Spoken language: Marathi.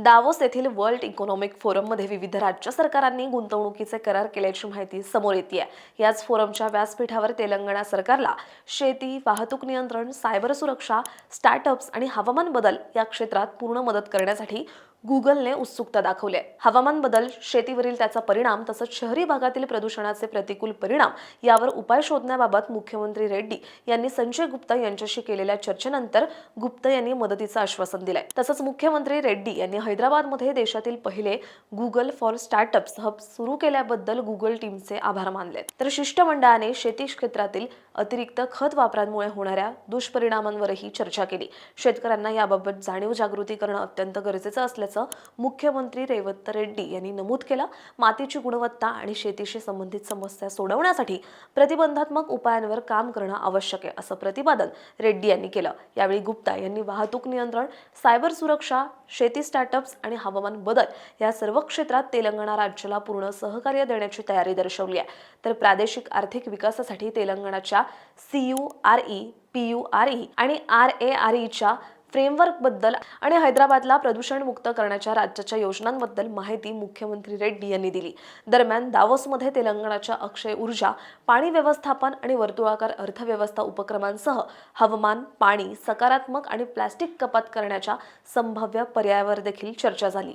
दावोस येथील वर्ल्ड इकॉनॉमिक फोरममध्ये विविध राज्य सरकारांनी गुंतवणुकीचे करार केल्याची माहिती समोर येते आहे। याच फोरमच्या व्यासपीठावर तेलंगणा सरकारला शेती, वाहतूक नियंत्रण, सायबर सुरक्षा, स्टार्टअप्स आणि हवामान बदल या क्षेत्रात पूर्ण मदत करण्यासाठी गुगलने उत्सुकता दाखवली आहे। हवामान बदल, शेतीवरील त्याचा परिणाम तसंच शहरी भागातील प्रदूषणाचे प्रतिकूल परिणाम यावर उपाय शोधण्याबाबत मुख्यमंत्री रेड्डी यांनी संजय गुप्ता यांच्याशी केलेल्या चर्चेनंतर गुप्ता यांनी मदतीचं आश्वासन दिलंय। तसंच मुख्यमंत्री रेड्डी यांनी हैदराबादमध्ये देशातील पहिले गुगल फॉर स्टार्टअप्स हब सुरू केल्याबद्दल गुगल टीमचे आभार मानले। तर शिष्टमंडळाने शेती क्षेत्रातील अतिरिक्त खत वापरामुळे होणाऱ्या दुष्परिणामांवरही चर्चा केली। शेतकऱ्यांना याबाबत जाणीव जागृती करणं अत्यंत गरजेचं असल्याचं मुख्यमंत्री रेवंत रेड्डी यांनी नमूद केलं। मातीची गुणवत्ता आणि शेतीशी संबंधित समस्या सोडवण्यासाठी प्रतिबंधात्मक उपायांवर काम करणं आवश्यक आहे असं प्रतिपादन रेड्डी यांनी केलं। यावेळी गुप्ता यांनी वाहतूक नियंत्रण, सायबर सुरक्षा, शेती, स्टार्टअप्स आणि हवामान बदल या सर्व क्षेत्रात तेलंगणा राज्याला पूर्ण सहकार्य देण्याची तयारी दर्शवली आहे। तर प्रादेशिक आर्थिक विकासासाठी तेलंगणाच्या CURE, PURE आणि RAREच्या फ्रेमवर्क बद्दल आणि हैदराबादला प्रदूषण मुक्त करण्याच्या राज्याच्या योजनांबद्दल माहिती मुख्यमंत्री रेड्डी यांनी दिली। दरम्यान दावोसमध्ये तेलंगणाच्या अक्षय ऊर्जा, पाणी व्यवस्थापन आणि वर्तुळाकार अर्थव्यवस्था उपक्रमांसह हवामान, पाणी, सकारात्मक आणि प्लास्टिक कपात करण्याच्या संभाव्य पर्यायावर देखील चर्चा झाली।